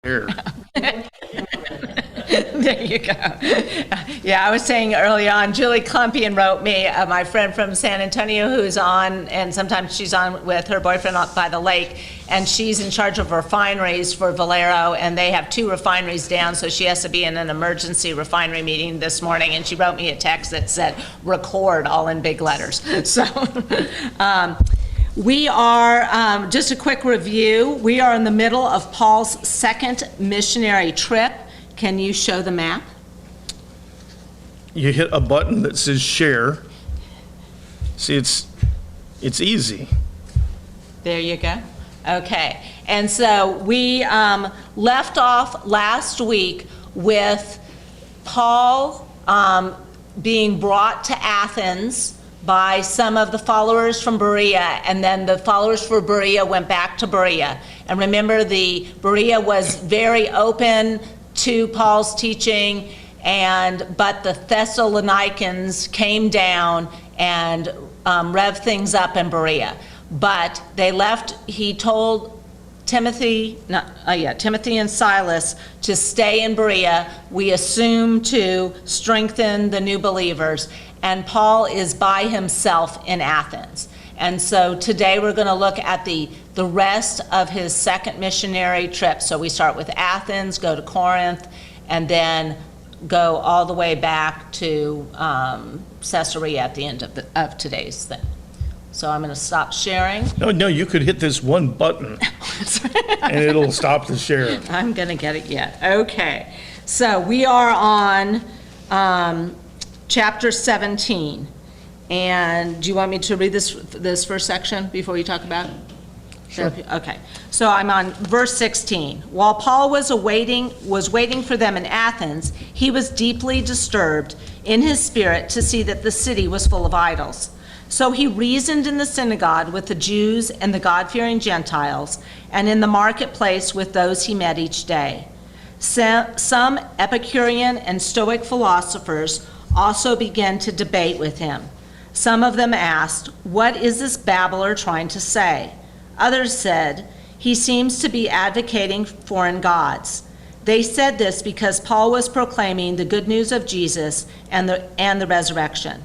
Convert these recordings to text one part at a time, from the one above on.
here. There you go. Yeah, I was saying early on, Julie Klumpian wrote me, my friend from San Antonio who's on, and sometimes she's on with her boyfriend by the lake, and she's in charge of refineries for Valero, and they have 2 refineries down, so she has to be in an emergency refinery meeting this morning, and she wrote me a text that said, record, all in big letters. So, we are, just a quick review, we are in the middle of Paul's second missionary trip. Can you show the map? You hit a button that says share. See, it's easy. There you go. Okay, and so we left off last week with Paul being brought to Athens by some of the followers from Berea, and then the followers for Berea went back to Berea. And remember, the Berea was very open to Paul's teaching, but the Thessalonians came down and revved things up in Berea. But they left, he told Timothy and Silas to stay in Berea, we assume to strengthen the new believers, and Paul is by himself in Athens. And so today we're going to look at the rest of his second missionary trip. So we start with Athens, go to Corinth, and then go all the way back to Caesarea at the end of today's thing. So I'm going to stop sharing. No, you could hit this one button and it'll stop the share. I'm going to get it yet. Okay. So we are on chapter 17. And do you want me to read this first section before you talk about it? Sure. Okay. So I'm on verse 16. While Paul was waiting for them in Athens, he was deeply disturbed in his spirit to see that the city was full of idols. So he reasoned in the synagogue with the Jews and the God-fearing Gentiles, and in the marketplace with those he met each day. Some Epicurean and Stoic philosophers also began to debate with him. Some of them asked, "What is this babbler trying to say?" Others said, "He seems to be advocating foreign gods." They said this because Paul was proclaiming the good news of Jesus and the resurrection.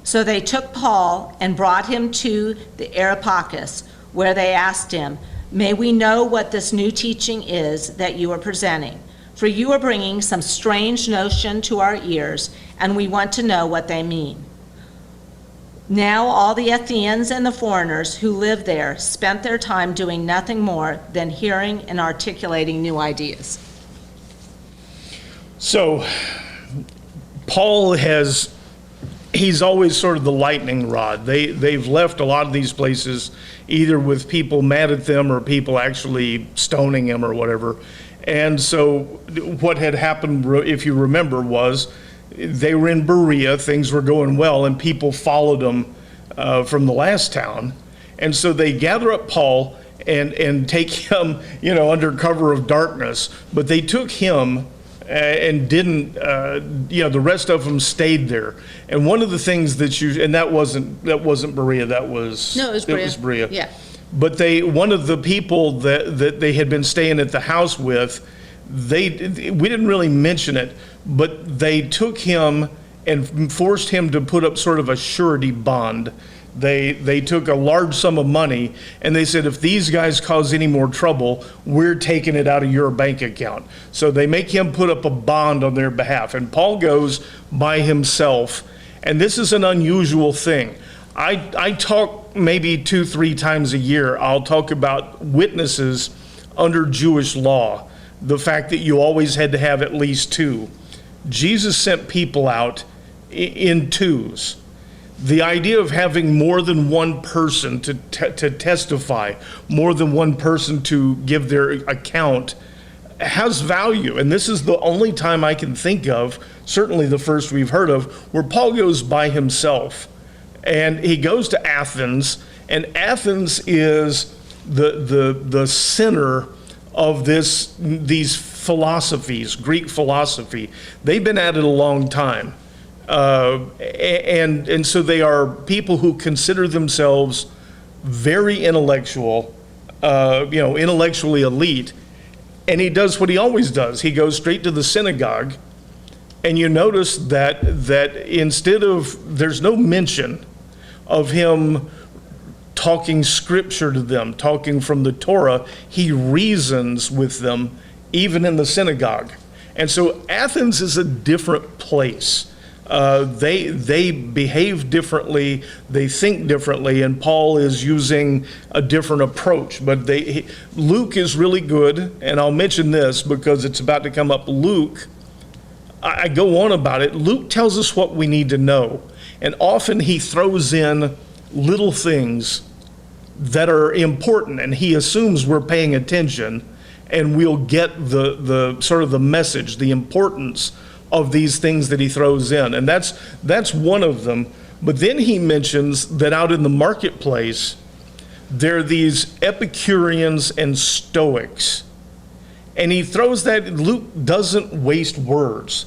So they took Paul and brought him to the Areopagus, where they asked him, "May we know what this new teaching is that you are presenting? For you are bringing some strange notion to our ears, and we want to know what they mean." Now all the Athenians and the foreigners who lived there spent their time doing nothing more than hearing and articulating new ideas. So Paul he's always sort of the lightning rod. They've left a lot of these places either with people mad at them or people actually stoning him or whatever. And so what had happened, if you remember, was they were in Berea, things were going well, and people followed them from the last town. And so they gather up Paul and take him, under cover of darkness. But they took him and didn't, the rest of them stayed there. And one of the things that wasn't Berea, that was... No, it was Berea. It was Berea. Yeah. But one of the people that they had been staying at the house with, we didn't really mention it, but they took him and forced him to put up sort of a surety bond. They took a large sum of money and they said, if these guys cause any more trouble, we're taking it out of your bank account. So they make him put up a bond on their behalf. And Paul goes by himself. And this is an unusual thing. I talk maybe 2-3 times a year. I'll talk about witnesses under Jewish law. The fact that you always had to have at least 2. Jesus sent people out in 2s. The idea of having more than one person to testify, more than one person to give their account, has value. And this is the only time I can think of, certainly the first we've heard of, where Paul goes by himself. And he goes to Athens, and Athens is the center of these philosophies, Greek philosophy. They've been at it a long time. And so they are people who consider themselves very intellectual, intellectually elite. And he does what he always does. He goes straight to the synagogue, and you notice that instead of, there's no mention of him talking scripture to them, talking from the Torah. He reasons with them, even in the synagogue. And so Athens is a different place. They behave differently, they think differently, and Paul is using a different approach. But Luke is really good, and I'll mention this because it's about to come up. Luke, I go on about it. Luke tells us what we need to know, and often he throws in little things that are important, and he assumes we're paying attention, and we'll get the sort of the message, the importance of these things that he throws in. And that's one of them. But then he mentions that out in the marketplace, there are these Epicureans and Stoics. And he throws that, Luke doesn't waste words.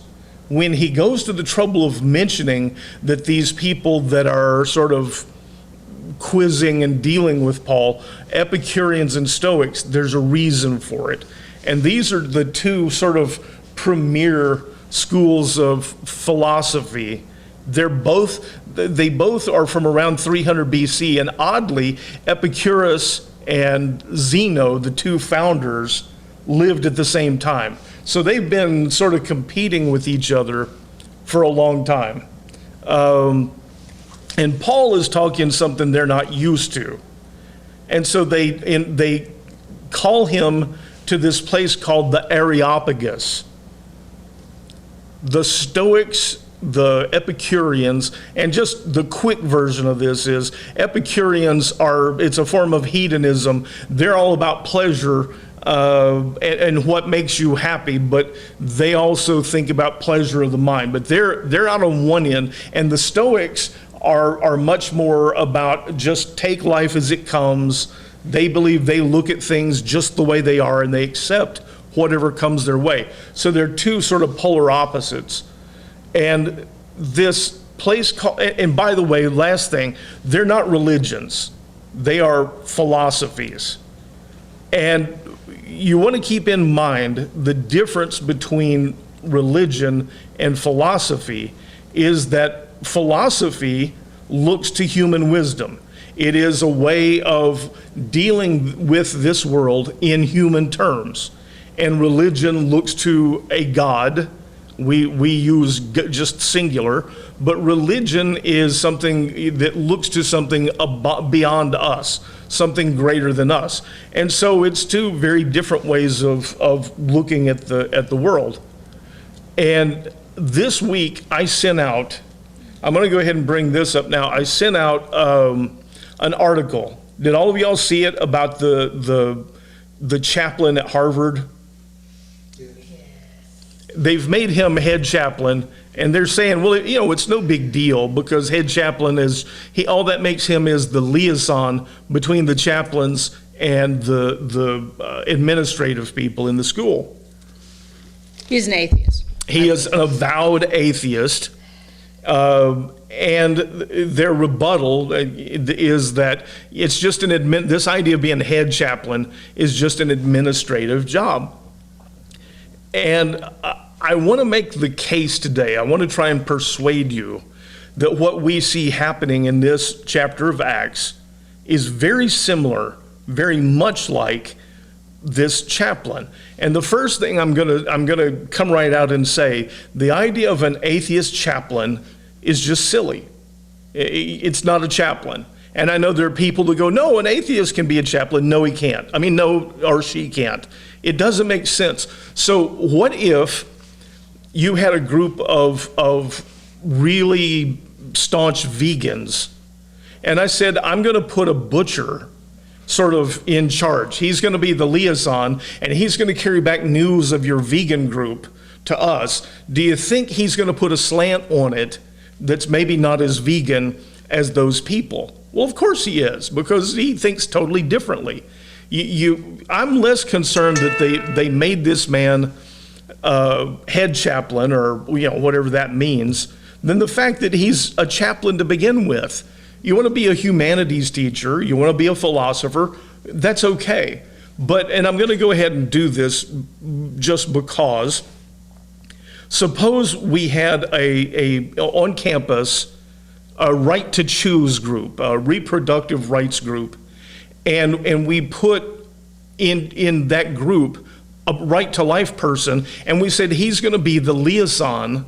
When he goes to the trouble of mentioning that these people that are sort of quizzing and dealing with Paul, Epicureans and Stoics, there's a reason for it. And these are the two sort of premier schools of philosophy. They both are from around 300 BC, and oddly, Epicurus and Zeno, the two founders, lived at the same time. So they've been sort of competing with each other for a long time. And Paul is talking something they're not used to. And so they call him to this place called the Areopagus. The Stoics, the Epicureans, and just the quick version of this is Epicureans it's a form of hedonism. They're all about pleasure and what makes you happy, but they also think about pleasure of the mind. But they're out on one end, and the Stoics are much more about just take life as it comes. They believe they look at things just the way they are, and they accept whatever comes their way. So they're two sort of polar opposites. And this place called, and by the way, last thing, they're not religions. They are philosophies. And you want to keep in mind the difference between religion and philosophy is that philosophy looks to human wisdom. It is a way of dealing with this world in human terms. And religion looks to a God. We use just singular, but religion is something that looks to something beyond us, something greater than us. And so it's two very different ways of looking at the world. And this week I sent out, I'm going to go ahead and bring this up now. I sent out an article. Did all of y'all see it about the chaplain at Harvard? They've made him head chaplain, and they're saying, well, it's no big deal because head chaplain all that makes him is the liaison between the chaplains and the administrative people in the school. He's an atheist. He is an avowed atheist, and their rebuttal is that it's just this idea of being head chaplain is just an administrative job. And I want to make the case today. I want to try and persuade you that what we see happening in this chapter of Acts is very similar, very much like this chaplain. And the first thing I'm gonna come right out and say, the idea of an atheist chaplain is just silly. It's not a chaplain. And I know there are people who go, no, an atheist can be a chaplain. No, he can't. I mean, no, or she can't. It doesn't make sense. So what if you had a group of really staunch vegans, and I said, I'm going to put a butcher sort of in charge. He's going to be the liaison, and he's going to carry back news of your vegan group to us. Do you think he's going to put a slant on it that's maybe not as vegan as those people? Well, of course he is, because he thinks totally differently. I'm less concerned that they made this man head chaplain, or whatever that means, than the fact that he's a chaplain to begin with. You want to be a humanities teacher, you want to be a philosopher, that's okay. and I'm going to go ahead and do this just because. Suppose we had on campus a right to choose group, a reproductive rights group, and we put in that group a right to life person, and we said he's going to be the liaison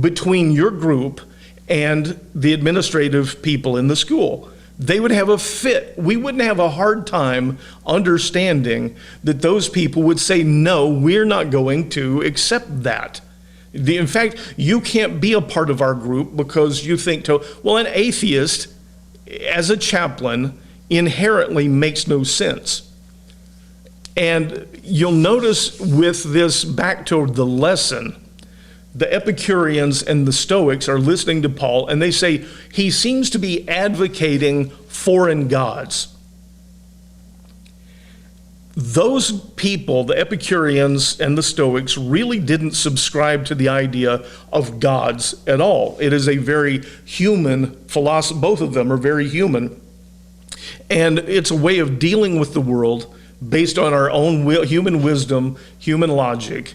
between your group and the administrative people in the school. They would have a fit. We wouldn't have a hard time understanding that those people would say, no, we're not going to accept that. In fact, you can't be a part of our group because you think, well, an atheist as a chaplain inherently makes no sense. And you'll notice with this, back to the lesson, the Epicureans and the Stoics are listening to Paul, and they say he seems to be advocating foreign gods. Those people, the Epicureans and the Stoics, really didn't subscribe to the idea of gods at all. It is a very human philosophy. Both of them are very human. And it's a way of dealing with the world based on our own human wisdom, human logic.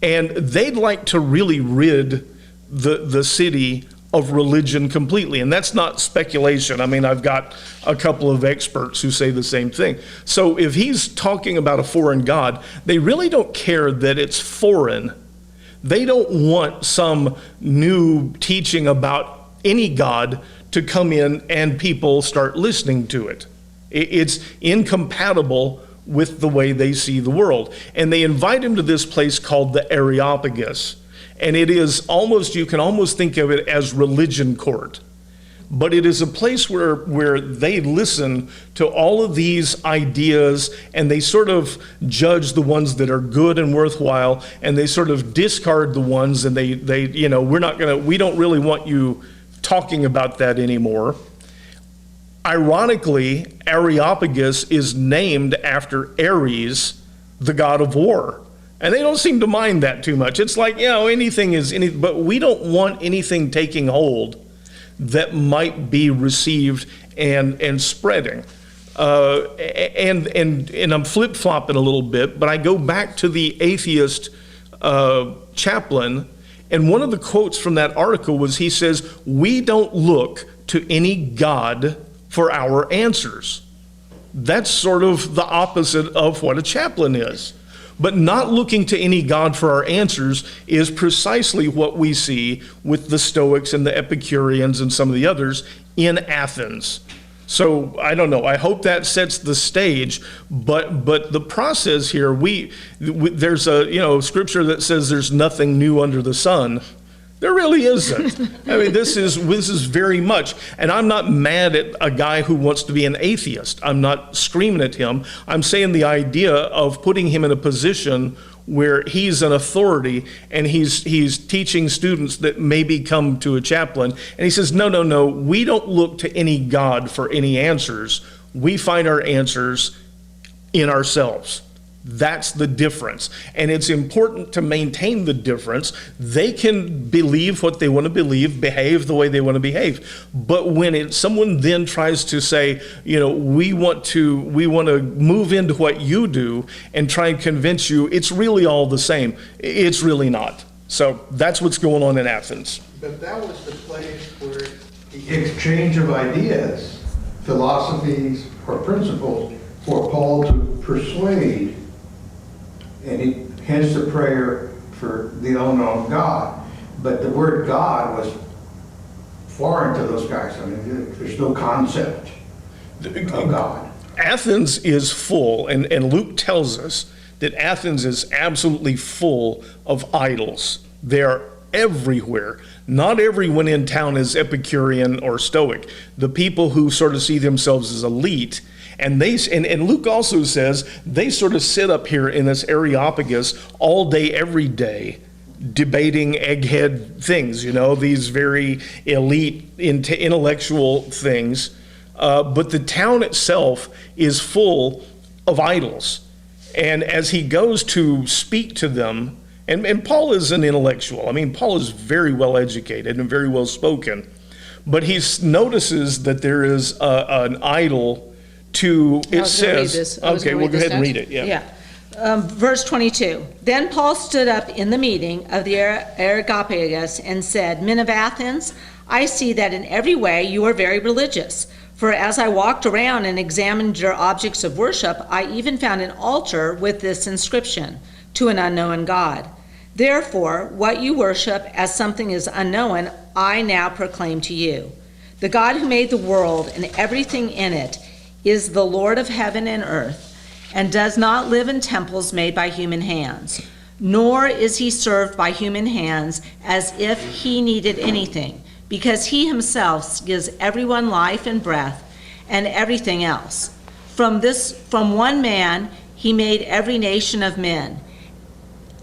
And they'd like to really rid the city of religion completely. And that's not speculation. I mean, I've got a couple of experts who say the same thing. So if he's talking about a foreign god, they really don't care that it's foreign. They don't want some new teaching about any god to come in and people start listening to it. It's incompatible with the way they see the world. And they invite him to this place called the Areopagus. And it is almost, you can almost think of it as religion court. But it is a place where they listen to all of these ideas, and they sort of judge the ones that are good and worthwhile, and they sort of discard the ones, and they we don't really want you talking about that anymore. Ironically, Areopagus is named after Ares, the god of war. And they don't seem to mind that too much. It's like, anything is anything, but we don't want anything taking hold that might be received and spreading. And I'm flip-flopping a little bit, but I go back to the atheist chaplain, and one of the quotes from that article was, he says, we don't look to any god for our answers. That's sort of the opposite of what a chaplain is. But not looking to any god for our answers is precisely what we see with the Stoics and the Epicureans and some of the others in Athens. So I don't know. I hope that sets the stage. But the process here, there's a scripture that says there's nothing new under the sun. There really isn't. I mean, this is very much, and I'm not mad at a guy who wants to be an atheist. I'm not screaming at him. I'm saying the idea of putting him in a position where he's an authority and he's teaching students that maybe come to a chaplain, and he says, no, we don't look to any god for any answers. We find our answers in ourselves. That's the difference. And it's important to maintain the difference. They can believe what they want to believe, behave the way they want to behave. But when someone then tries to say, we want to move into what you do and try and convince you it's really all the same, it's really not. So that's what's going on in Athens. But that was the place where the exchange of ideas, philosophies, or principles for Paul to persuade. And hence the prayer for the unknown God. But the word God was foreign to those guys. I mean, there's no concept of God. Athens is full, and Luke tells us that Athens is absolutely full of idols. They are everywhere. Not everyone in town is Epicurean or Stoic. The people who sort of see themselves as elite, and Luke also says they sort of sit up here in this Areopagus all day, every day, debating egghead things, these very elite, intellectual things. But the town itself is full of idols. And as he goes to speak to them, and Paul is an intellectual. I mean, Paul is very well educated and very well spoken. But he notices that there is an idol to, I it was gonna read says, this. I was okay, gonna well, go this ahead and next. read it, yeah. Verse 22. Then Paul stood up in the meeting of the Areopagus and said, Men of Athens, I see that in every way you are very religious. For as I walked around and examined your objects of worship, I even found an altar with this inscription, To an unknown God. Therefore, what you worship as something is unknown, I now proclaim to you. The God who made the world and everything in it is the Lord of heaven and earth, and does not live in temples made by human hands, nor is he served by human hands as if he needed anything, because he himself gives everyone life and breath and everything else. From one man he made every nation of men,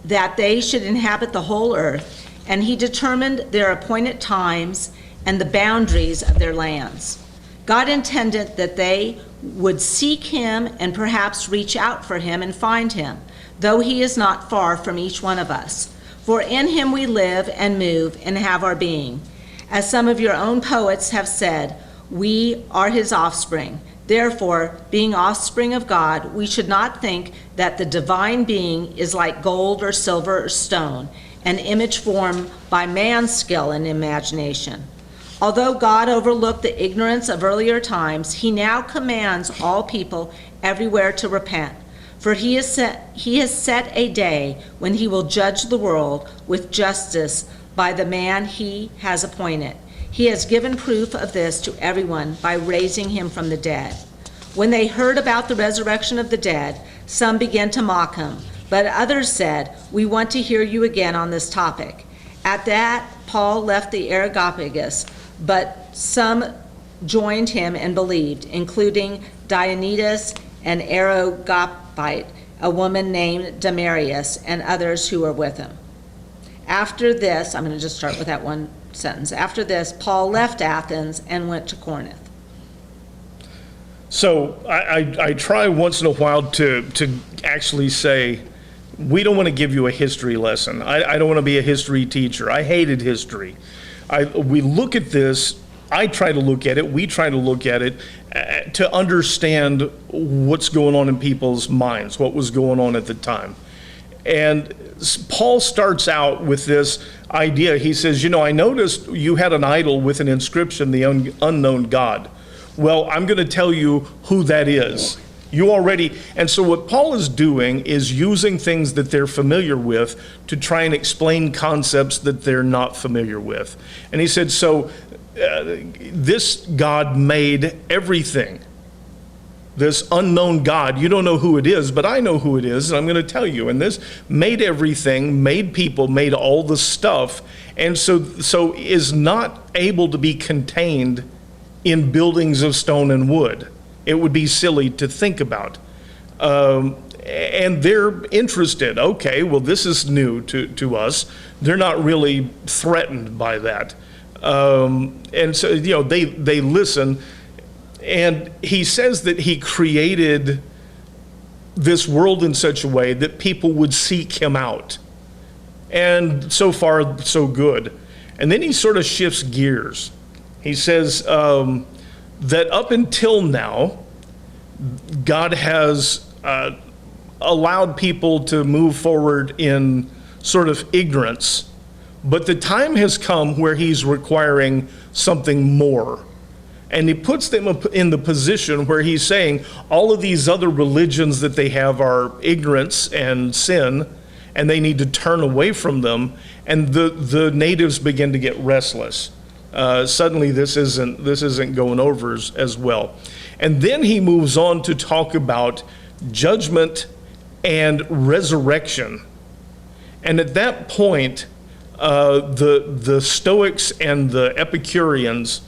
that they should inhabit the whole earth, and he determined their appointed times and the boundaries of their lands. God intended that they would seek him and perhaps reach out for him and find him, though he is not far from each one of us. For in him we live and move and have our being. As some of your own poets have said, we are his offspring. Therefore, being offspring of God, we should not think that the divine being is like gold or silver or stone, an image formed by man's skill and imagination. Although God overlooked the ignorance of earlier times, he now commands all people everywhere to repent. For he has set a day when he will judge the world with justice by the man he has appointed. He has given proof of this to everyone by raising him from the dead. When they heard about the resurrection of the dead, some began to mock him, but others said, We want to hear you again on this topic. At that, Paul left the Areopagus, but some joined him and believed, including Dionysius and Areopagite, a woman named Damaris, and others who were with him. After this, I'm going to just start with that one sentence. After this, Paul left Athens and went to Corinth. So I try once in a while to actually say, we don't want to give you a history lesson. I don't want to be a history teacher. I hated history. We look at this, I try to look at it, we try to look at it to understand what's going on in people's minds, what was going on at the time. And Paul starts out with this idea. He says, I noticed you had an idol with an inscription, the unknown God. Well, I'm going to tell you who that is. You already, and so what Paul is doing is using things that they're familiar with to try and explain concepts that they're not familiar with. And he said, this God made everything. This unknown God, you don't know who it is, but I know who it is, and I'm going to tell you. And this made everything, made people, made all the stuff, and so is not able to be contained in buildings of stone and wood. It would be silly to think about. And they're interested. Okay, well, this is new to us. They're not really threatened by that. And so, they listen. And he says that he created this world in such a way that people would seek him out. And so far, so good. And then he sort of shifts gears. He says that up until now, God has allowed people to move forward in sort of ignorance. But the time has come where he's requiring something more. And he puts them in the position where he's saying all of these other religions that they have are ignorance and sin, and they need to turn away from them. And the natives begin to get restless. Suddenly this isn't going over as well. And then he moves on to talk about judgment and resurrection. And at that point, the Stoics and the Epicureans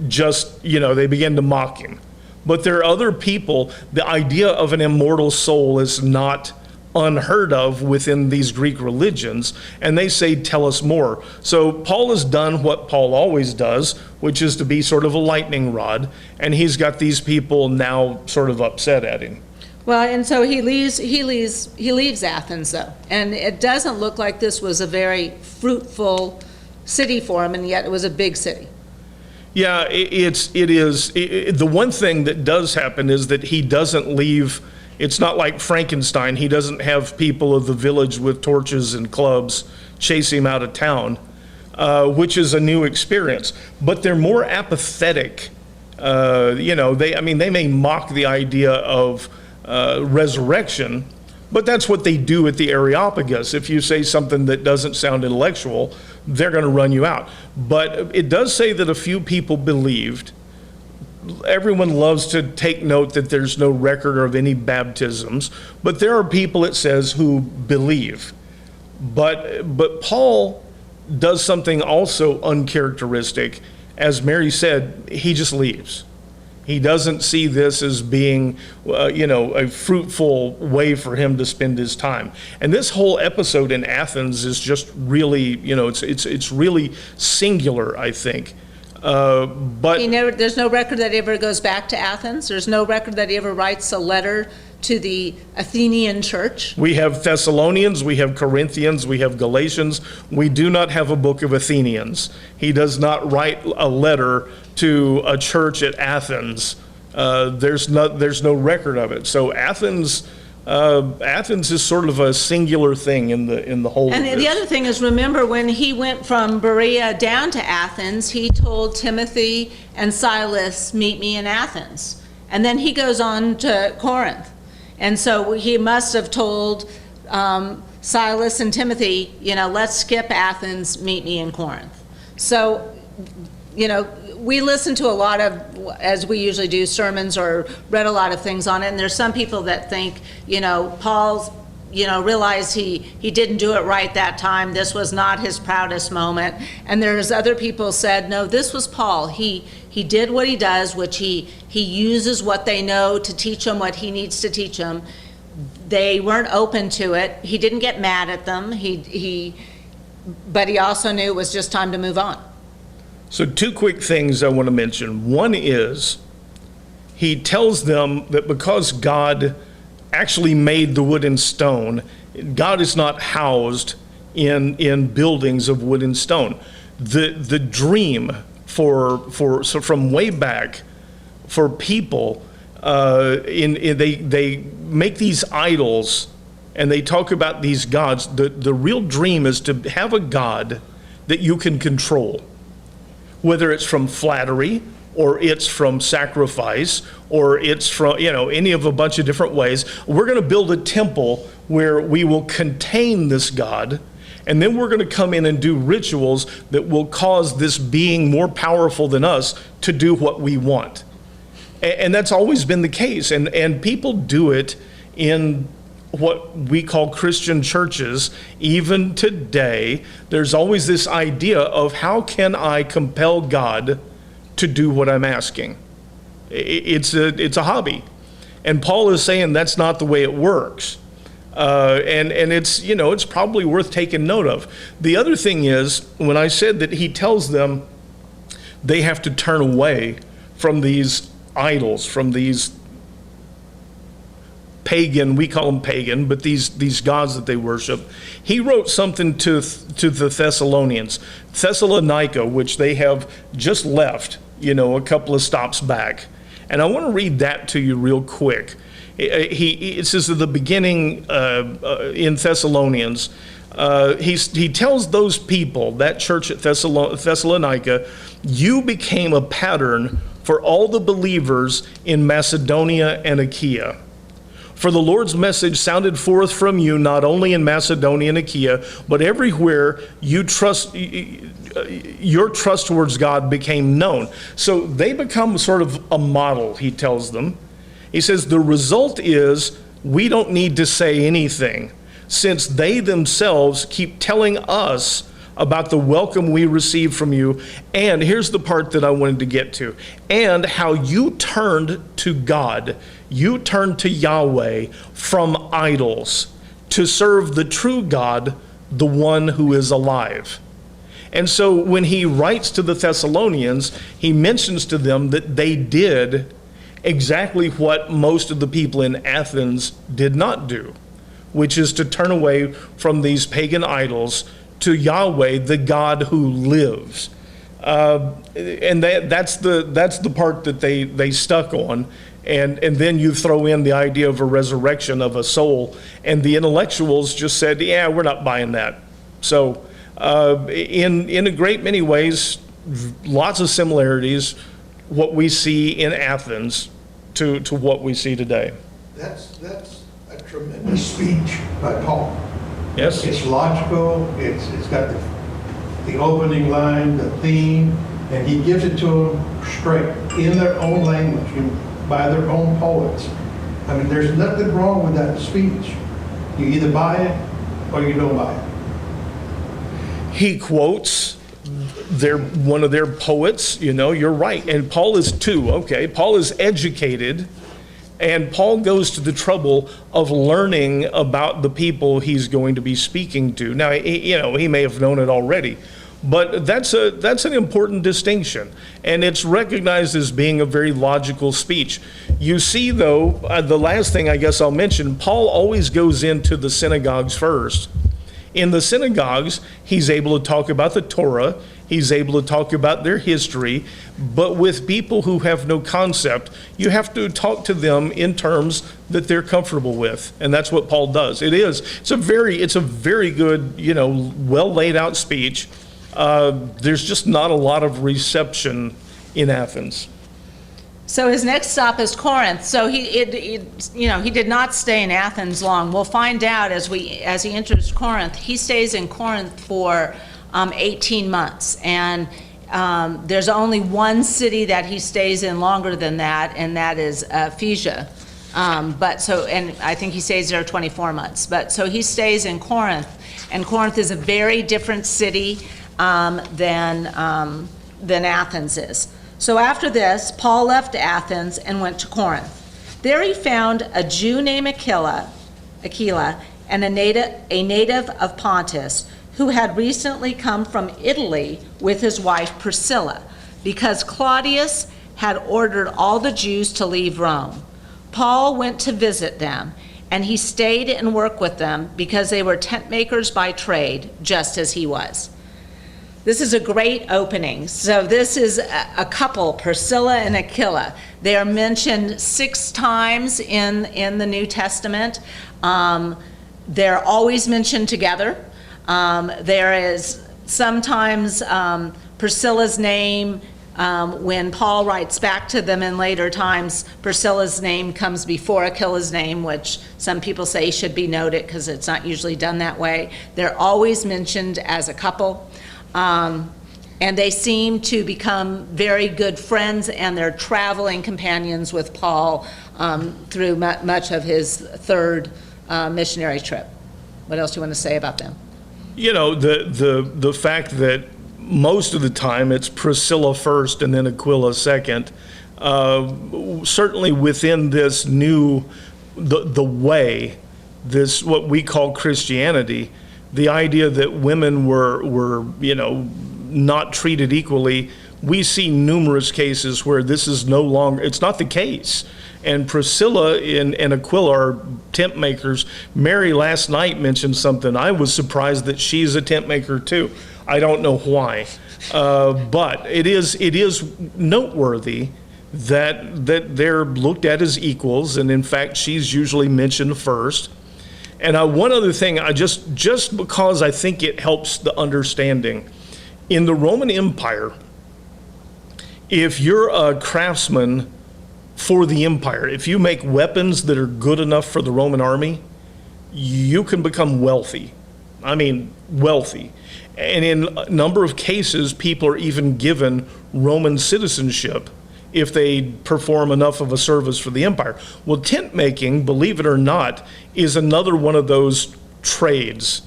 just, they begin to mock him. But there are other people, the idea of an immortal soul is not unheard of within these Greek religions, and they say, tell us more. So Paul has done what Paul always does, which is to be sort of a lightning rod, and he's got these people now sort of upset at him. Well, and so he leaves Athens, though, and it doesn't look like this was a very fruitful city for him, and yet it was a big city. Yeah, the one thing that does happen is that he doesn't leave. It's not like Frankenstein. He doesn't have people of the village with torches and clubs chase him out of town, which is a new experience. But they're more apathetic. They may mock the idea of resurrection, but that's what they do at the Areopagus. If you say something that doesn't sound intellectual, they're going to run you out. But it does say that a few people believed. Everyone loves to take note that there's no record of any baptisms, but there are people, it says, who believe. But Paul does something also uncharacteristic. As Mary said, he just leaves. He doesn't see this as being, a fruitful way for him to spend his time. And this whole episode in Athens is just really, it's really singular, I think. There's no record that he ever goes back to Athens. There's no record that he ever writes a letter to the Athenian church. We have Thessalonians, we have Corinthians, we have Galatians. We do not have a book of Athenians. He does not write a letter to a church at Athens. There's no record of it. So Athens is sort of a singular thing in the whole. And the other thing is, remember when he went from Berea down to Athens, he told Timothy and Silas, "Meet me in Athens," and then he goes on to Corinth. And so he must have told Silas and Timothy, let's skip Athens, meet me in Corinth. So, we listen to a lot of, as we usually do, sermons or read a lot of things on it. And there's some people that think, Paul's, realized he didn't do it right that time. This was not his proudest moment. And there's other people said, no, this was Paul. He did what he does, which he uses what they know to teach them what he needs to teach them. They weren't open to it. He didn't get mad at them. But he also knew it was just time to move on. So 2 quick things I want to mention. One is he tells them that because God actually made the wood and stone, God is not housed in buildings of wood and stone. The dream so from way back for people, they make these idols and they talk about these gods. The real dream is to have a God that you can control, whether it's from flattery or it's from sacrifice or it's from any of a bunch of different ways. We're going to build a temple where we will contain this God. And then we're going to come in and do rituals that will cause this being more powerful than us to do what we want. And that's always been the case. And people do it in what we call Christian churches. Even today, there's always this idea of how can I compel God to do what I'm asking? It's a hobby. And Paul is saying that's not the way it works. And it's probably worth taking note of. The other thing is, when I said that he tells them they have to turn away from these idols, from these pagan, we call them pagan, but these gods that they worship, he wrote something to the Thessalonians, Thessalonica, which they have just left, a couple of stops back. And I want to read that to you real quick. It says at the beginning in Thessalonians, he tells those people, that church at Thessalonica, you became a pattern for all the believers in Macedonia and Achaia. For the Lord's message sounded forth from you, not only in Macedonia and Achaia, but everywhere your trust towards God became known. So they become sort of a model, he tells them. He says, the result is we don't need to say anything, since they themselves keep telling us about the welcome we received from you. And here's the part that I wanted to get to. And how you turned to God, you turned to Yahweh from idols to serve the true God, the one who is alive. And so when he writes to the Thessalonians, he mentions to them that they did exactly what most of the people in Athens did not do, which is to turn away from these pagan idols to Yahweh, the God who lives. And that's the part that they stuck on. And then you throw in the idea of a resurrection of a soul, and the intellectuals just said, yeah, we're not buying that. So in a great many ways, lots of similarities, what we see in Athens to what we see today. That's a tremendous speech by Paul. Yes? It's logical, it's got the opening line, the theme, and he gives it to them straight, in their own language, by their own poets. I mean, there's nothing wrong with that speech. You either buy it or you don't buy it. He quotes one of their poets, you're right. And Paul is too, okay? Paul is educated, and Paul goes to the trouble of learning about the people he's going to be speaking to. Now, he may have known it already, but that's an important distinction, and it's recognized as being a very logical speech. You see, though, the last thing I guess I'll mention, Paul always goes into the synagogues first. In the synagogues, he's able to talk about the Torah, he's able to talk about their history, but with people who have no concept, you have to talk to them in terms that they're comfortable with, and that's what Paul does. It's a very good, well laid out speech. There's just not a lot of reception in Athens. So his next stop is Corinth. So he did not stay in Athens long. We'll find out as he enters Corinth. He stays in Corinth for 18 months, and there's only one city that he stays in longer than that, and that is Phaeacia. And I think he stays there 24 months. But so he stays in Corinth, and Corinth is a very different city than Athens is. So after this, Paul left Athens and went to Corinth. There he found a Jew named Aquila, and a native of Pontus, who had recently come from Italy with his wife Priscilla, because Claudius had ordered all the Jews to leave Rome. Paul went to visit them, and he stayed and worked with them because they were tent makers by trade, just as he was. This is a great opening. So this is a couple, Priscilla and Aquila. They are mentioned 6 times in the New Testament. They're always mentioned together. There is sometimes Priscilla's name, when Paul writes back to them in later times, Priscilla's name comes before Aquila's name, which some people say should be noted because it's not usually done that way. They're always mentioned as a couple. And they seem to become very good friends, and they're traveling companions with Paul through much of his third missionary trip. What else do you want to say about them? The fact that most of the time it's Priscilla first and then Aquila second, certainly within this the way, this what we call Christianity, the idea that women were not treated equally, we see numerous cases where this is no longer, it's not the case. And Priscilla and Aquila are tent makers. Mary last night mentioned something. I was surprised that she's a tent maker too. I don't know why. But it is noteworthy that they're looked at as equals, and in fact, she's usually mentioned first. And one other thing, just because I think it helps the understanding. In the Roman Empire, if you're a craftsman for the empire, if you make weapons that are good enough for the Roman army, you can become wealthy. I mean, wealthy. And in a number of cases, people are even given Roman citizenship if they perform enough of a service for the empire. Well, tent making, believe it or not, is another one of those trades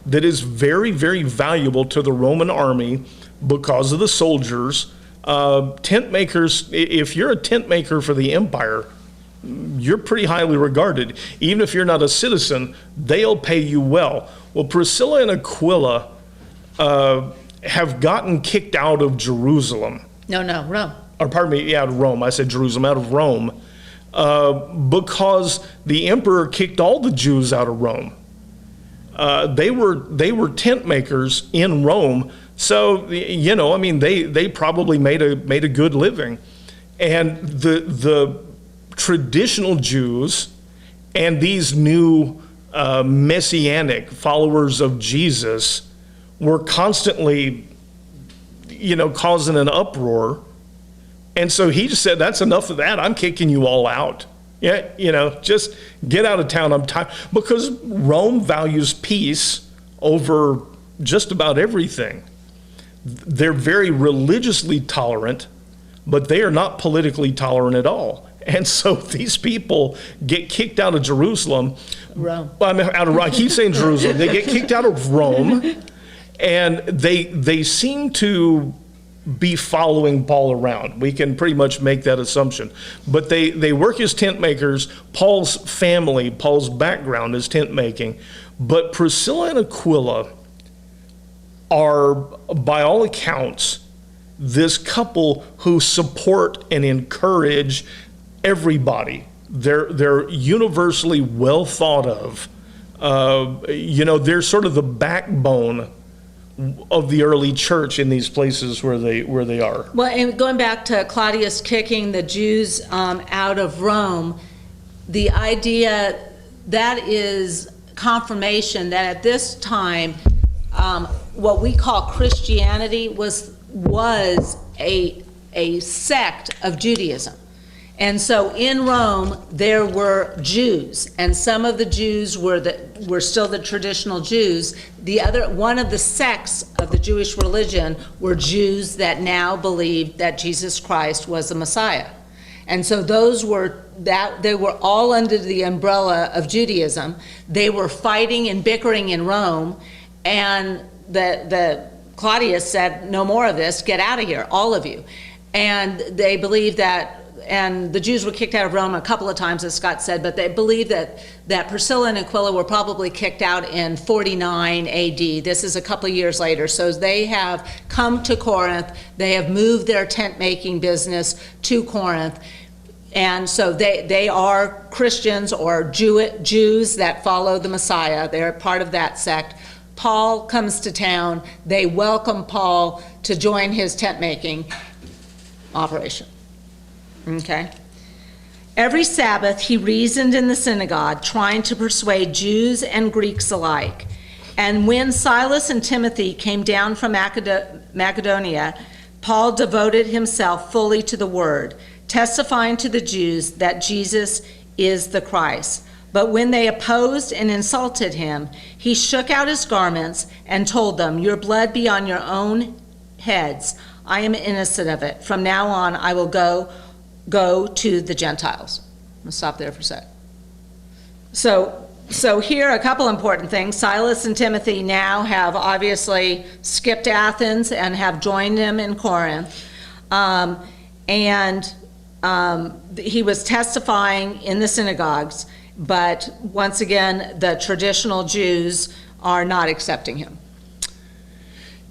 that is very, very valuable to the Roman army because of the soldiers. Tent makers, if you're a tent maker for the empire, you're pretty highly regarded. Even if you're not a citizen, they'll pay you well. Well, Priscilla and Aquila have gotten kicked out of Jerusalem. No, Rome. Or pardon me, out of Rome. I said Jerusalem, out of Rome, because the emperor kicked all the Jews out of Rome. They were tent makers in Rome, So, I mean, they probably made a good living. And the traditional Jews and these new messianic followers of Jesus were constantly, causing an uproar. And so he just said, that's enough of that. I'm kicking you all out. Yeah, just get out of town. I'm tired. Because Rome values peace over just about everything. They're very religiously tolerant, but they are not politically tolerant at all. And so these people get kicked out of Jerusalem. Rome. I keep saying Jerusalem. They get kicked out of Rome, and they seem to be following Paul around. We can pretty much make that assumption. But they work as tent makers. Paul's family, Paul's background is tent making. But Priscilla and Aquila are, by all accounts, this couple who support and encourage everybody. They're universally well thought of. They're sort of the backbone of the early church in these places where they are. Well, and going back to Claudius kicking the Jews out of Rome, the idea that is confirmation that at this time, what we call Christianity was a sect of Judaism. And so in Rome, there were Jews, and some of the Jews were still the traditional Jews. One of the sects of the Jewish religion were Jews that now believed that Jesus Christ was the Messiah. And so they were all under the umbrella of Judaism. They were fighting and bickering in Rome, and the Claudius said, no more of this, get out of here, all of you. And they believed that, and the Jews were kicked out of Rome a couple of times, as Scott said, but they believe that Priscilla and Aquila were probably kicked out in 49 AD. This is a couple of years later. So they have come to Corinth. They have moved their tent-making business to Corinth. And so they are Christians or Jews that follow the Messiah. They're part of that sect. Paul comes to town. They welcome Paul to join his tent-making operation. Okay. Every Sabbath he reasoned in the synagogue, trying to persuade Jews and Greeks alike. And when Silas and Timothy came down from Macedonia, Paul devoted himself fully to the word, testifying to the Jews that Jesus is the Christ. But when they opposed and insulted him, he shook out his garments and told them, "Your blood be on your own heads. I am innocent of it. From now on, I will go to the Gentiles." I'm going to stop there for a sec. So here are a couple important things. Silas and Timothy now have obviously skipped Athens and have joined them in Corinth. He was testifying in the synagogues, but once again, the traditional Jews are not accepting him.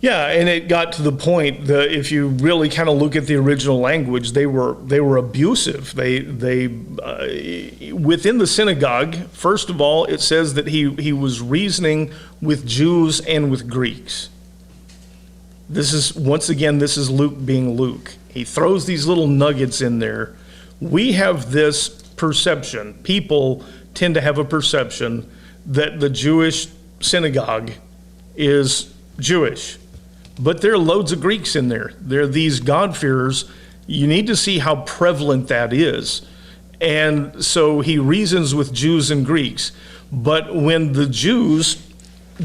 Yeah, and it got to the point that if you really kind of look at the original language, they were abusive. They within the synagogue, first of all, it says that he was reasoning with Jews and with Greeks. This is Luke being Luke. He throws these little nuggets in there. We have this perception. People tend to have a perception that the Jewish synagogue is Jewish. But there are loads of Greeks in there. There are these God-fearers. You need to see how prevalent that is. And so he reasons with Jews and Greeks. But when the Jews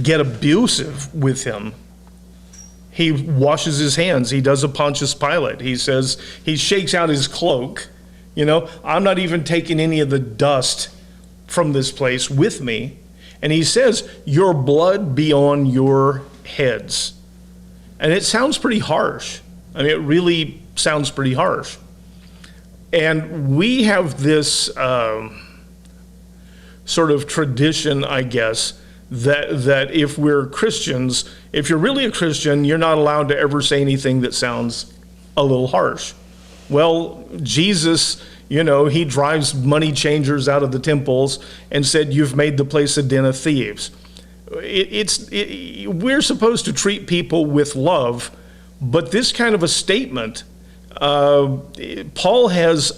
get abusive with him, he washes his hands. He does a Pontius Pilate. He says, he shakes out his cloak. I'm not even taking any of the dust from this place with me. And he says, your blood be on your heads. And it sounds pretty harsh. I mean, it really sounds pretty harsh. And we have this sort of tradition, I guess, that if we're Christians, if you're really a Christian, you're not allowed to ever say anything that sounds a little harsh. Well, Jesus, he drives money changers out of the temples and said, you've made the place a den of thieves. we're supposed to treat people with love, but this kind of a statement, Paul has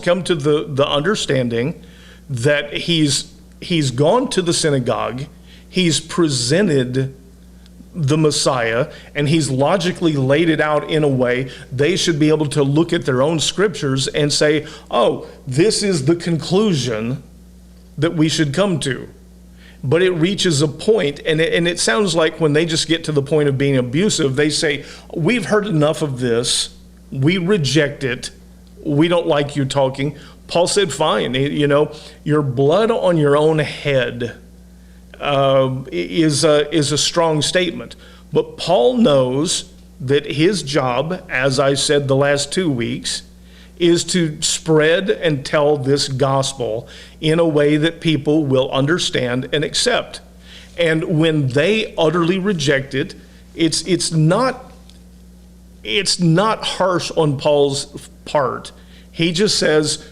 come to the understanding that he's gone to the synagogue, he's presented the Messiah, and he's logically laid it out in a way they should be able to look at their own scriptures and say, oh, this is the conclusion that we should come to. But it reaches a point, and it sounds like when they just get to the point of being abusive, they say, we've heard enough of this, we reject it, we don't like you talking. Paul said, fine, your blood on your own head is a strong statement. But Paul knows that his job, as I said the last 2 weeks, is to spread and tell this gospel in a way that people will understand and accept. And when they utterly reject it, it's not harsh on Paul's part. He just says,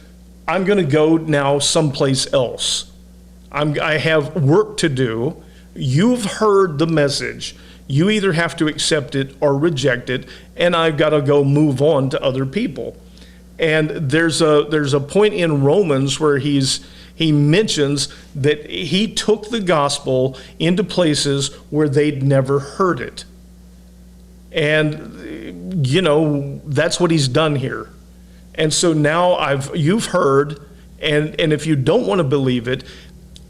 I'm going to go now someplace else. I have work to do. You've heard the message. You either have to accept it or reject it, and I've got to go move on to other people. And there's a point in Romans where he mentions that he took the gospel into places where they'd never heard it. And, that's what he's done here. And so now you've heard, and if you don't want to believe it,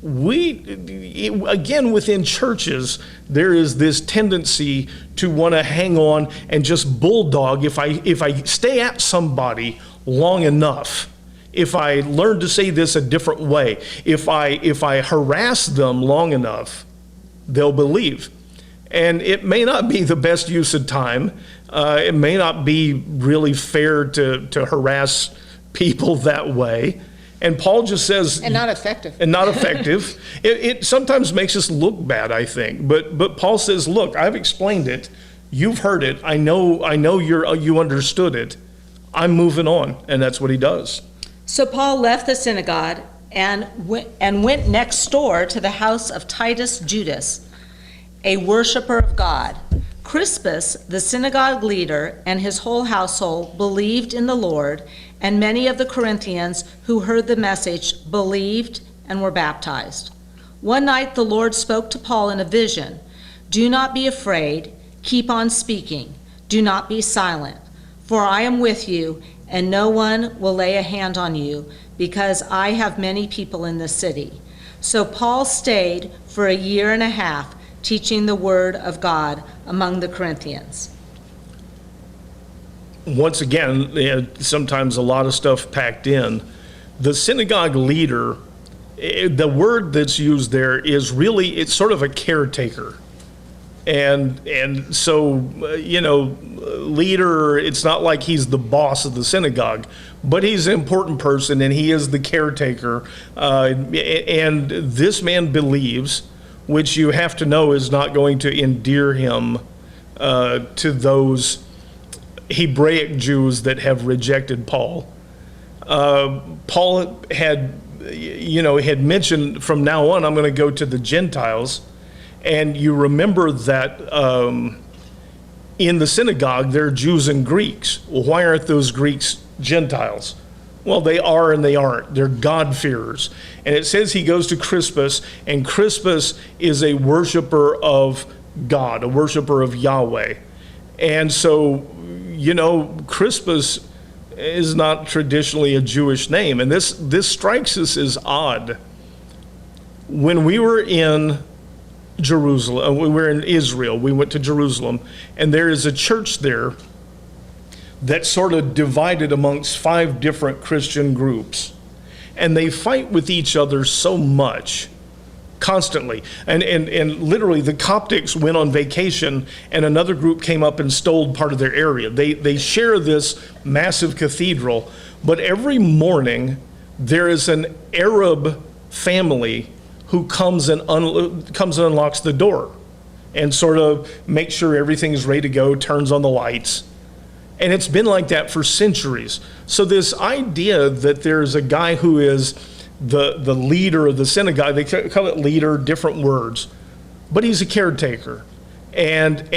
again, within churches, there is this tendency to want to hang on and just bulldog. If I stay at somebody long enough, if I learn to say this a different way, if I harass them long enough, they'll believe. And it may not be the best use of time. It may not be really fair to harass people that way. And Paul just says... And not effective. And not effective. It sometimes makes us look bad, I think. But Paul says, look, I've explained it. You've heard it. I know you understood it. I'm moving on. And that's what he does. So Paul left the synagogue and went next door to the house of Titus Judas, a worshiper of God. Crispus, the synagogue leader, and his whole household believed in the Lord, and many of the Corinthians who heard the message believed and were baptized. One night the Lord spoke to Paul in a vision. Do not be afraid, keep on speaking, do not be silent, for I am with you, and no one will lay a hand on you, because I have many people in the city. So Paul stayed for 1.5 years, teaching the word of God among the Corinthians. Once again, sometimes a lot of stuff packed in. The synagogue leader, the word that's used there is really, it's sort of a caretaker. And so, leader, it's not like he's the boss of the synagogue, but he's an important person and he is the caretaker. And this man believes, which you have to know is not going to endear him to those Hebraic Jews that have rejected Paul. Paul had mentioned from now on, I'm going to go to the Gentiles. And you remember that in the synagogue, there are Jews and Greeks. Well, why aren't those Greeks Gentiles? Well, they are and they aren't. They're God-fearers. And it says he goes to Crispus, and Crispus is a worshiper of God, a worshiper of Yahweh. And so, Crispus is not traditionally a Jewish name. And this strikes us as odd. When we were in Jerusalem, we were in Israel, we went to Jerusalem, and there is a church there that's sort of divided amongst 5 different Christian groups. And they fight with each other so much, constantly. And literally, the Coptics went on vacation, and another group came up and stole part of their area. They share this massive cathedral, but every morning, there is an Arab family who comes and unlocks the door and sort of makes sure everything's ready to go, turns on the lights. And it's been like that for centuries. So this idea that there's a guy who is the leader of the synagogue, they call it leader, different words, but he's a caretaker. And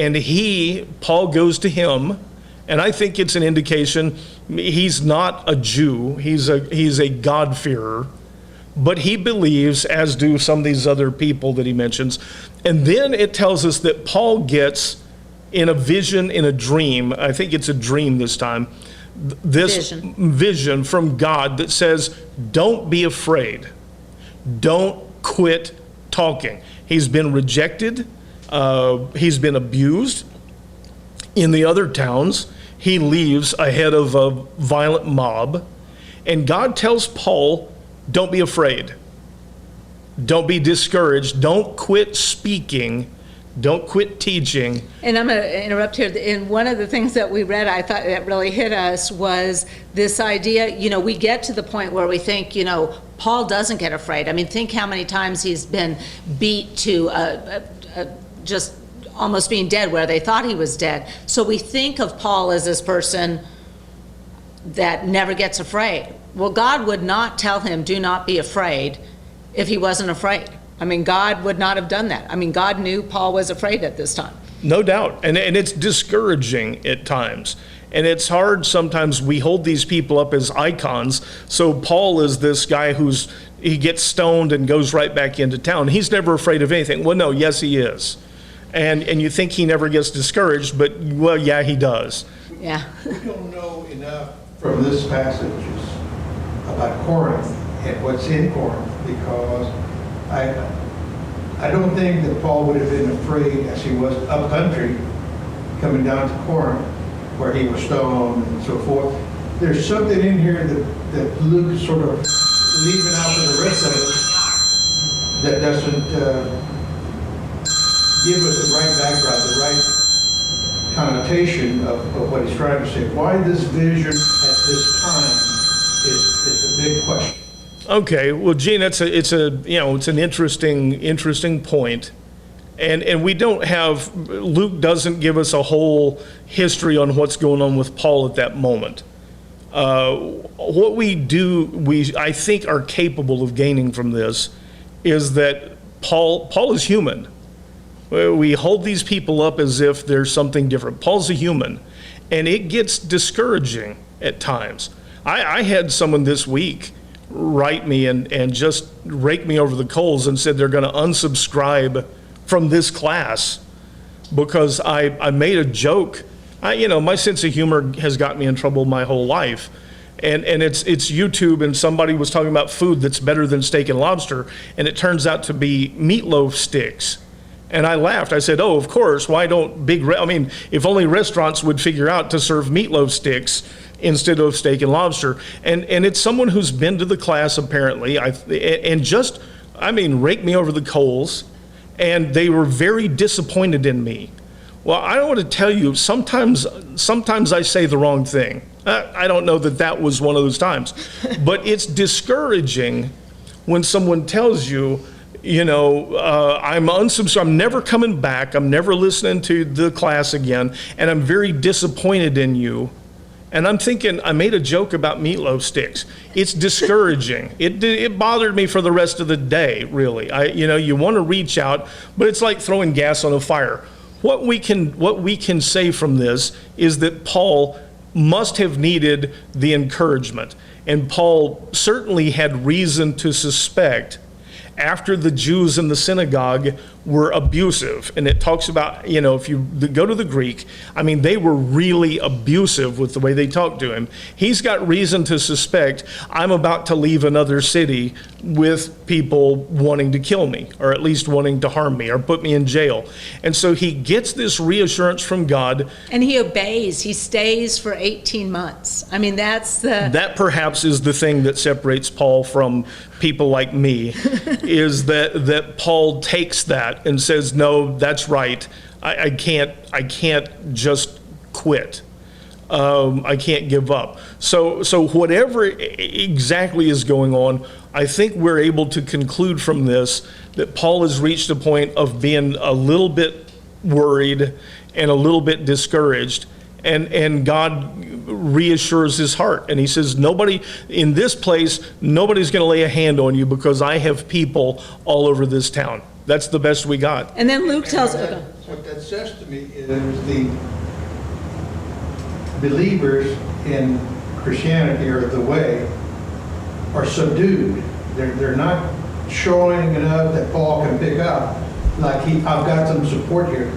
Paul goes to him, and I think it's an indication he's not a Jew, he's a God-fearer, but he believes, as do some of these other people that he mentions. And then it tells us that Paul gets, in a vision, in a dream, I think it's a dream this time, this vision from God that says, don't be afraid. Don't quit talking. He's been rejected. He's been abused. In the other towns, he leaves ahead of a violent mob. And God tells Paul, don't be afraid. Don't be discouraged. Don't quit speaking. Don't quit teaching. And I'm going to interrupt here. And one of the things that we read, I thought that really hit us was this idea, we get to the point where we think, Paul doesn't get afraid. I mean, think how many times he's been beat to just almost being dead where they thought he was dead. So we think of Paul as this person that never gets afraid. Well, God would not tell him, do not be afraid, if he wasn't afraid. I mean, God would not have done that. I mean, God knew Paul was afraid at this time. No doubt. And it's discouraging at times. And it's hard sometimes. We hold these people up as icons. So Paul is this guy he gets stoned and goes right back into town. He's never afraid of anything. Well, no, yes, he is. And you think he never gets discouraged, but, well, yeah, he does. Yeah. We don't know enough from this passage about Corinth and what's in Corinth, because I don't think that Paul would have been afraid as he was up country coming down to Corinth, where he was stoned and so forth. There's something in here that Luke is sort of leaving out for the rest of it that doesn't give us the right background, the right connotation of what he's trying to say. Why this vision at this time is a big question. Okay, well, Gene, it's an interesting point, and we don't have, Luke doesn't give us a whole history on what's going on with Paul at that moment. What I think are capable of gaining from this is that Paul is human. We hold these people up as if there's something different. Paul's a human, and it gets discouraging at times. I had someone this week write me and just rake me over the coals and said they're going to unsubscribe from this class because I made a joke. My sense of humor has got me in trouble my whole life. And it's YouTube, and somebody was talking about food that's better than steak and lobster, and it turns out to be meatloaf sticks. And I laughed. I said, oh, of course, why don't if only restaurants would figure out to serve meatloaf sticks instead of steak and lobster. And it's someone who's been to the class, apparently, rake me over the coals, and they were very disappointed in me. Well, I don't want to tell you, sometimes I say the wrong thing. I don't know that was one of those times. But it's discouraging when someone tells you, I'm unsubscribed, I'm never coming back, I'm never listening to the class again, and I'm very disappointed in you. And I'm thinking, I made a joke about meatloaf sticks. It's discouraging. It bothered me for the rest of the day, really. You want to reach out, but it's like throwing gas on a fire. What we can say from this is that Paul must have needed the encouragement. And Paul certainly had reason to suspect, after the Jews in the synagogue were abusive, and it talks about, if you go to the Greek, they were really abusive with the way they talked to him. He's got reason to suspect I'm about to leave another city with people wanting to kill me, or at least wanting to harm me, or put me in jail. And so he gets this reassurance from God. And he obeys. He stays for 18 months. That perhaps is the thing that separates Paul from people like me, is that Paul takes that and says, no, that's right. I can't just quit. I can't give up. So whatever exactly is going on, I think we're able to conclude from this that Paul has reached a point of being a little bit worried and a little bit discouraged. And God reassures his heart. And he says, nobody in this place, nobody's going to lay a hand on you because I have people all over this town. That's the best we got. And then Luke tells, What that says to me is the believers in Christianity or the way are subdued. They're not showing enough that Paul can pick up, like I've got some support here.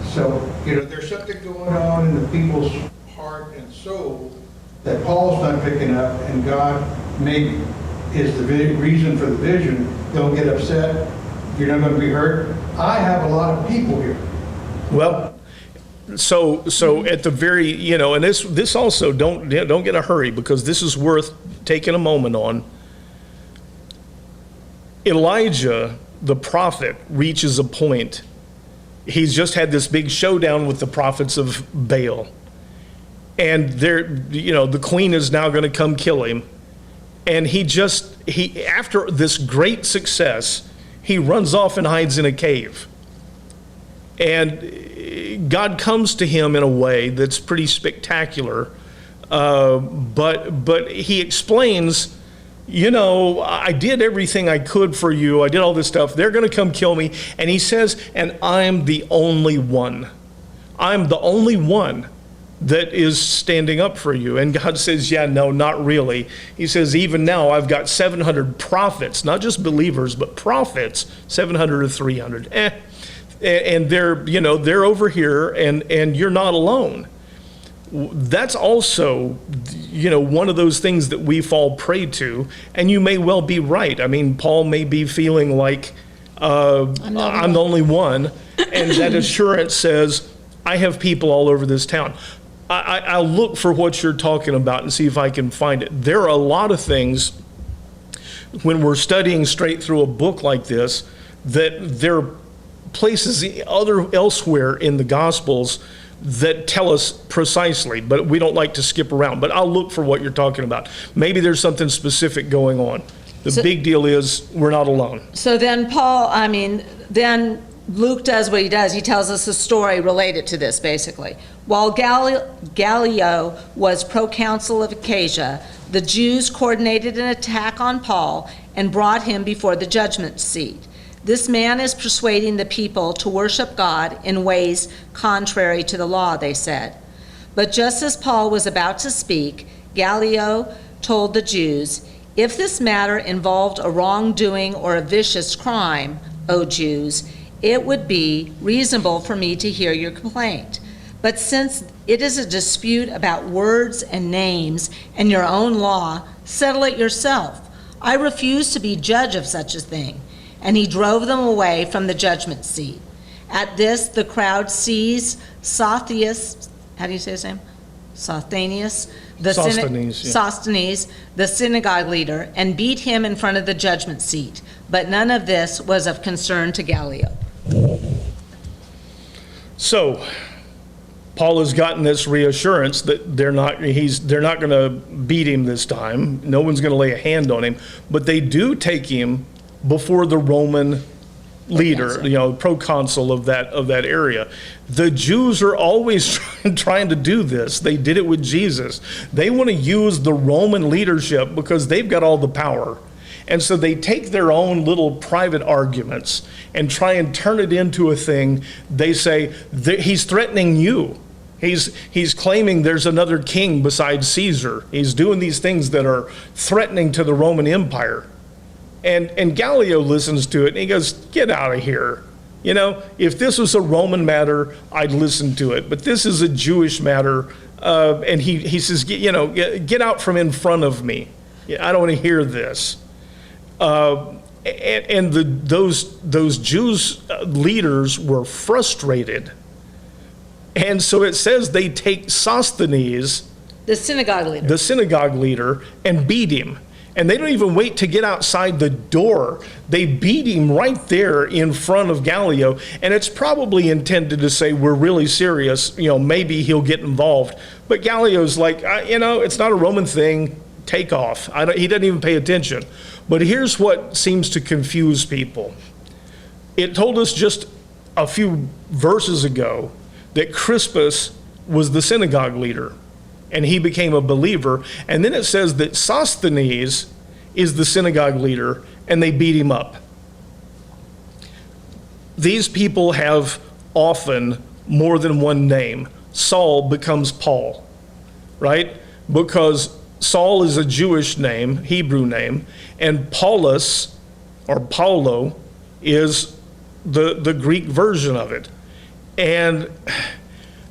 So, there's something going on in the people's heart and soul that Paul's not picking up, and God maybe is the reason for the vision. Don't get upset. You're not going to be hurt. I have a lot of people here. Well, so at the very, and this also, don't get in a hurry, because this is worth taking a moment on. Elijah, the prophet, reaches a point. He's just had this big showdown with the prophets of Baal. And the queen is now going to come kill him. And he after this great success, he runs off and hides in a cave. And God comes to him in a way that's pretty spectacular. But he explains, I did everything I could for you. I did all this stuff. They're going to come kill me. And he says, and I'm the only one. I'm the only one that is standing up for you. And God says, yeah, no, not really. He says, even now I've got 700 prophets, not just believers, but prophets, 700 or 300. And they're over here, and you're not alone. That's also, one of those things that we fall prey to, and you may well be right. I mean, Paul may be feeling like I'm the only one, and that assurance says, I have people all over this town. I'll look for what you're talking about and see if I can find it. There are a lot of things when we're studying straight through a book like this that there are places elsewhere in the Gospels that tell us precisely, but we don't like to skip around. But I'll look for what you're talking about. Maybe there's something specific going on. The big deal is we're not alone. so then then Luke does what he does. He tells us a story related to this, basically. While Gallio was proconsul of Acacia, the Jews coordinated an attack on Paul and brought him before the judgment seat. This man is persuading the people to worship God in ways contrary to the law, they said. But just as Paul was about to speak, Gallio told the Jews, if this matter involved a wrongdoing or a vicious crime, O Jews, it would be reasonable for me to hear your complaint. But since it is a dispute about words and names and your own law, settle it yourself. I refuse to be judge of such a thing. And he drove them away from the judgment seat. At this, the crowd seized Sosthenes, how do you say his name? Sosthenes, the synagogue leader, and beat him in front of the judgment seat. But none of this was of concern to Gallio. So, Paul has gotten this reassurance that they're not going to beat him this time. No one's going to lay a hand on him. But they do take him before the Roman leader, proconsul of that area. The Jews are always trying to do this. They did it with Jesus. They want to use the Roman leadership because they've got all the power. And so they take their own little private arguments and try and turn it into a thing. They say, he's threatening you. He's claiming there's another king besides Caesar. He's doing these things that are threatening to the Roman Empire. And Gallio listens to it and he goes, get out of here. If this was a Roman matter, I'd listen to it. But this is a Jewish matter. And he says, get out from in front of me. I don't want to hear this. Those Jews leaders were frustrated. And so it says they take Sosthenes, The synagogue leader, and beat him. And they don't even wait to get outside the door. They beat him right there in front of Gallio. And it's probably intended to say, we're really serious. Maybe he'll get involved. But Gallio's like, it's not a Roman thing. Take off. He doesn't even pay attention. But here's what seems to confuse people. It told us just a few verses ago that Crispus was the synagogue leader. And he became a believer. And then it says that Sosthenes is the synagogue leader, and they beat him up. these people have often more than one name. Saul becomes Paul, right? Because Saul is a Jewish name, Hebrew name, and Paulus, or Paulo, is the Greek version of it. And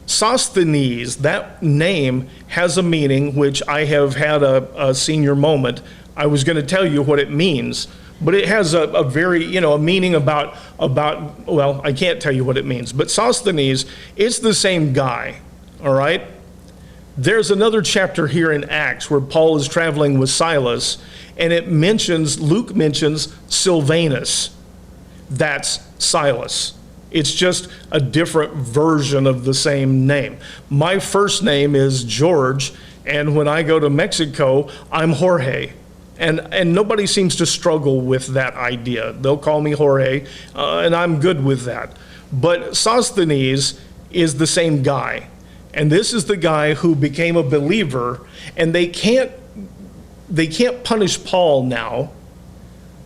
Sosthenes, that name has a meaning, which I have had a senior moment. I was going to tell you what it means, but it has a very, a meaning about, well, I can't tell you what it means, but Sosthenes, it's the same guy, all right? There's another chapter here in Acts where Paul is traveling with Silas, and Luke mentions Silvanus. That's Silas. It's just a different version of the same name. My first name is George, and when I go to Mexico, I'm Jorge. And nobody seems to struggle with that idea. They'll call me Jorge, and I'm good with that. But Sosthenes is the same guy. And this is the guy who became a believer, and they can't punish Paul now.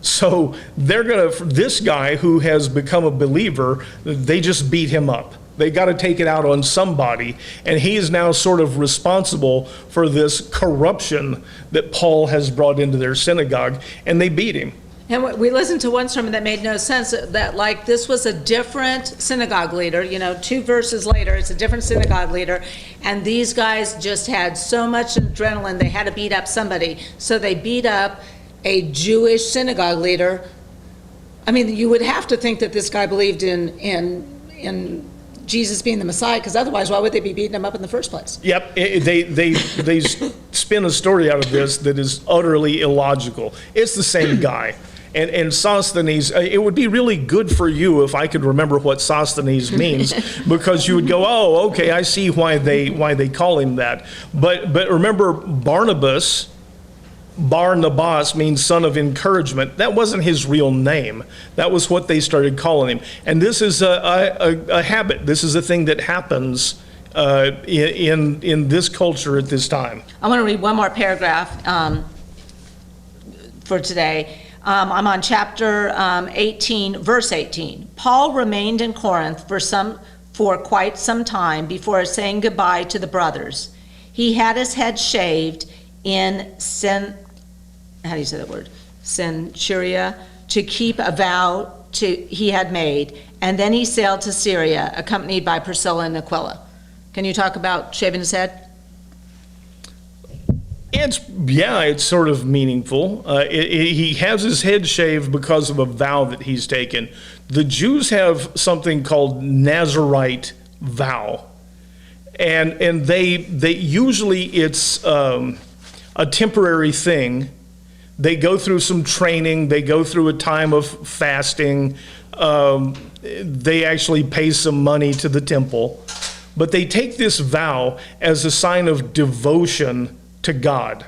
So this guy who has become a believer, they just beat him up. They got to take it out on somebody, and he is now sort of responsible for this corruption that Paul has brought into their synagogue, and they beat him. And we listened to one sermon that made no sense, that like this was a different synagogue leader, 2 verses later, it's a different synagogue leader, and these guys just had so much adrenaline, they had to beat up somebody. So they beat up a Jewish synagogue leader. I mean, you would have to think that this guy believed in Jesus being the Messiah, because otherwise, why would they be beating him up in the first place? Yep, they spin a story out of this that is utterly illogical. It's the same guy. And Sosthenes, it would be really good for you if I could remember what Sosthenes means, because you would go, oh, okay, I see why they call him that. But remember, Barnabas means son of encouragement. That wasn't his real name. That was what they started calling him. And this is a habit. This is a thing that happens in this culture at this time. I want to read one more paragraph for today. I'm on chapter 18, verse 18. Paul remained in Corinth for quite some time before saying goodbye to the brothers. He had his head shaved in Centuria, to keep a vow he had made, and then he sailed to Syria, accompanied by Priscilla and Aquila. Can you talk about shaving his head? It's sort of meaningful. He has his head shaved because of a vow that he's taken. The Jews have something called Nazirite vow, and they usually it's a temporary thing. They go through some training. They go through a time of fasting. They actually pay some money to the temple, but they take this vow as a sign of devotion to God.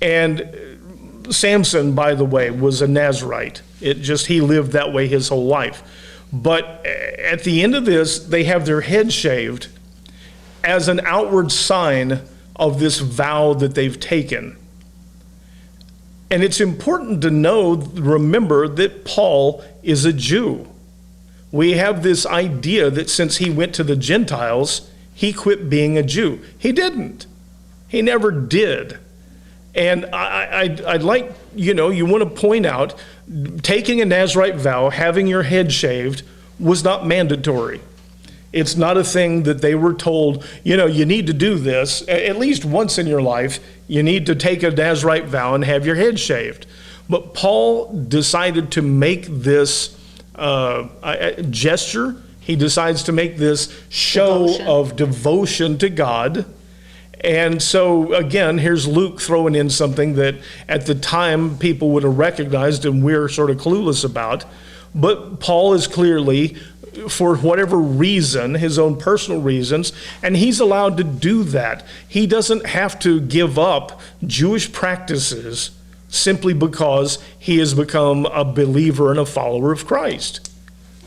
And Samson, by the way, was a Nazirite. He lived that way his whole life. But at the end of this, they have their head shaved as an outward sign of this vow that they've taken. And it's important to remember that Paul is a Jew. We have this idea that since he went to the Gentiles, he quit being a Jew. He didn't. He never did. And I'd like, you want to point out, taking a Nazirite vow, having your head shaved, was not mandatory. It's not a thing that they were told, you need to do this. At least once in your life, you need to take a Nazirite vow and have your head shaved. But Paul decided to make this gesture. He decides to make this show of devotion to God. And so, again, here's Luke throwing in something that at the time people would have recognized and we're sort of clueless about. But Paul is clearly, for whatever reason, his own personal reasons, and he's allowed to do that. He doesn't have to give up Jewish practices simply because he has become a believer and a follower of Christ.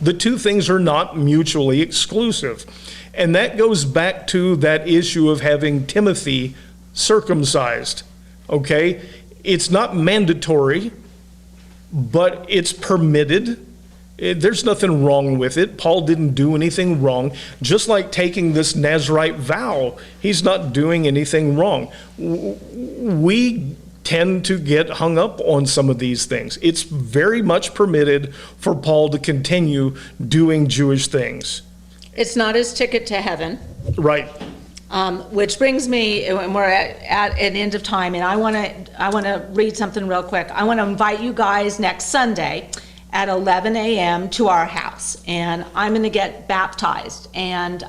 The two things are not mutually exclusive. And that goes back to that issue of having Timothy circumcised, okay? It's not mandatory, but it's permitted. There's nothing wrong with it. Paul didn't do anything wrong. Just like taking this Nazirite vow, he's not doing anything wrong. We tend to get hung up on some of these things. It's very much permitted for Paul to continue doing Jewish things. It's not his ticket to heaven. Right. Which brings me, and we're at an end of time, and I want to read something real quick. I want to invite you guys next Sunday at 11 a.m. to our house, and I'm going to get baptized. And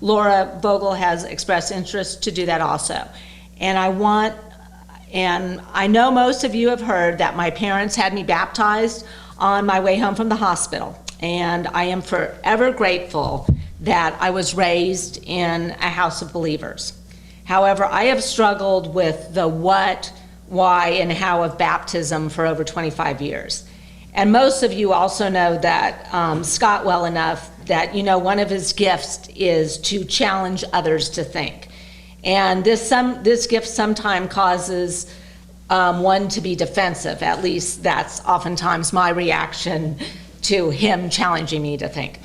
Laura Vogel has expressed interest to do that also. And I know most of you have heard that my parents had me baptized on my way home from the hospital, and I am forever grateful that I was raised in a house of believers. However, I have struggled with the what, why, and how of baptism for over 25 years. And most of you also know that Scott well enough that you know one of his gifts is to challenge others to think. And this gift sometimes causes one to be defensive. At least that's oftentimes my reaction to him challenging me to think.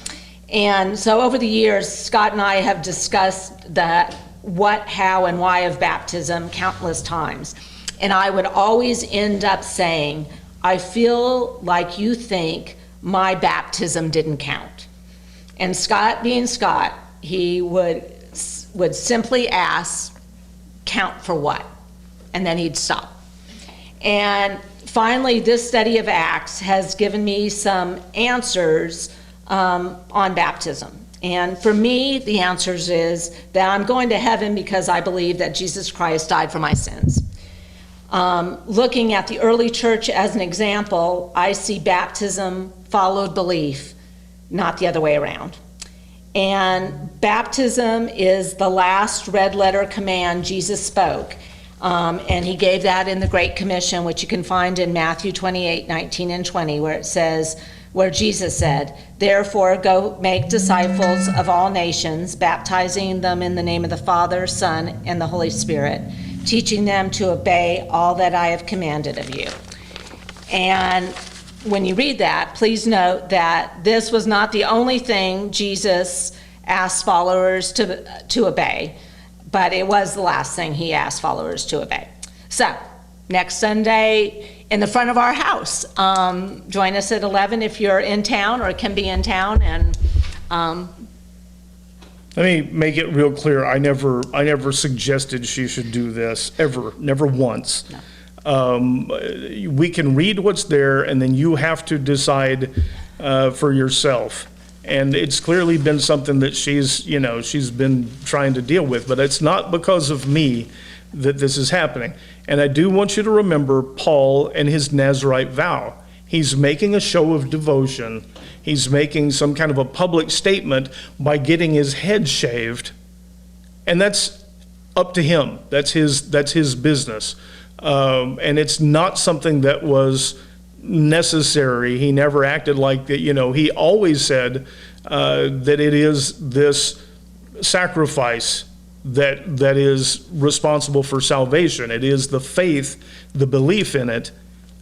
And so over the years, Scott and I have discussed the what, how, and why of baptism countless times. And I would always end up saying, I feel like you think my baptism didn't count. And Scott, being Scott, he would simply ask, count for what? And then he'd stop. And finally, this study of Acts has given me some answers on baptism. And for me, the answers is that I'm going to heaven because I believe that Jesus Christ died for my sins. Looking at the early church as an example, I see baptism followed belief, not the other way around. And baptism is the last red letter command Jesus spoke. And he gave that in the Great Commission, which you can find in Matthew 28, 19 and 20, where Jesus said, therefore go make disciples of all nations, baptizing them in the name of the Father, Son, and the Holy Spirit, teaching them to obey all that I have commanded of you. And when you read that, please note that this was not the only thing Jesus asked followers to obey, but it was the last thing he asked followers to obey. So, next Sunday in the front of our house. Join us at 11 if you're in town or can be in town. And let me make it real clear. I never suggested she should do this, ever, never once. No. We can read what's there, and then you have to decide for yourself. And it's clearly been something that she's been trying to deal with, but it's not because of me that this is happening. And I do want you to remember Paul and his Nazirite vow. He's making a show of devotion. He's making some kind of a public statement by getting his head shaved. And that's up to him. That's his business. And it's not something that was necessary. He never acted like that. He always said that it is this sacrifice that is responsible for salvation. It is the faith, the belief in it,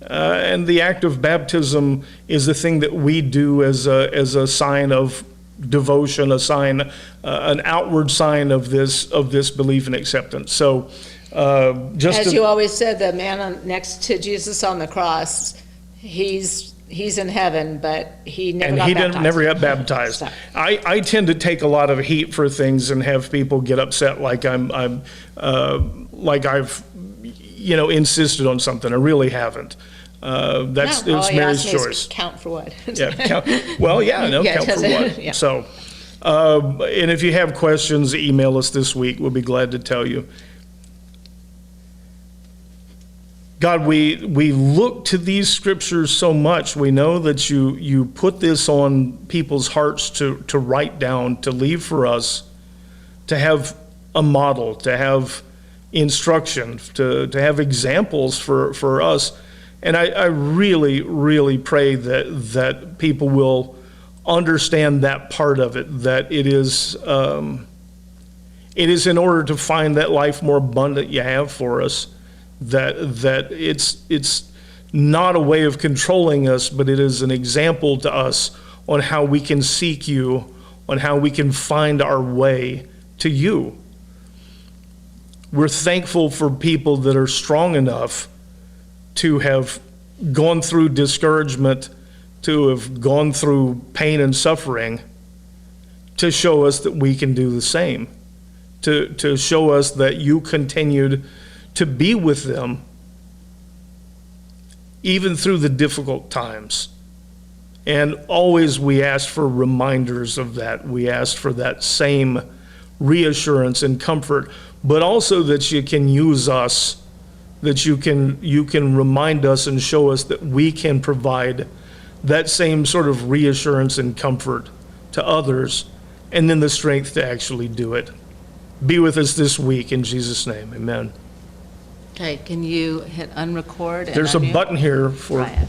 and the act of baptism is the thing that we do as a sign of devotion, a sign, an outward sign of this belief and acceptance. So, you always said, the man next to Jesus on the cross, he's in heaven, but he never got baptized. Never got baptized. So. I tend to take a lot of heat for things and have people get upset like like I've insisted on something. I really haven't. It's Mary's choice. Count for what? Count for what. Yeah. So, and if you have questions, email us this week. We'll be glad to tell you. God, we look to these scriptures so much. We know that you put this on people's hearts to write down, to leave for us, to have a model, to have instruction, to have examples for us. And I really, really pray that people will understand that part of it, that it is in order to find that life more abundant you have for us, that it's not a way of controlling us, but it is an example to us on how we can seek you, on how we can find our way to you. We're thankful for people that are strong enough to have gone through discouragement, to have gone through pain and suffering, to show us that we can do the same, to show us that you continued to be with them even through the difficult times. And always we ask for reminders of that. We ask for that same reassurance and comfort, but also that you can use us, that you can remind us and show us that we can provide that same sort of reassurance and comfort to others, and then the strength to actually do it. Be with us this week in Jesus' name, amen. Okay, can you hit unrecord? And There's a unmute? button here for Brian.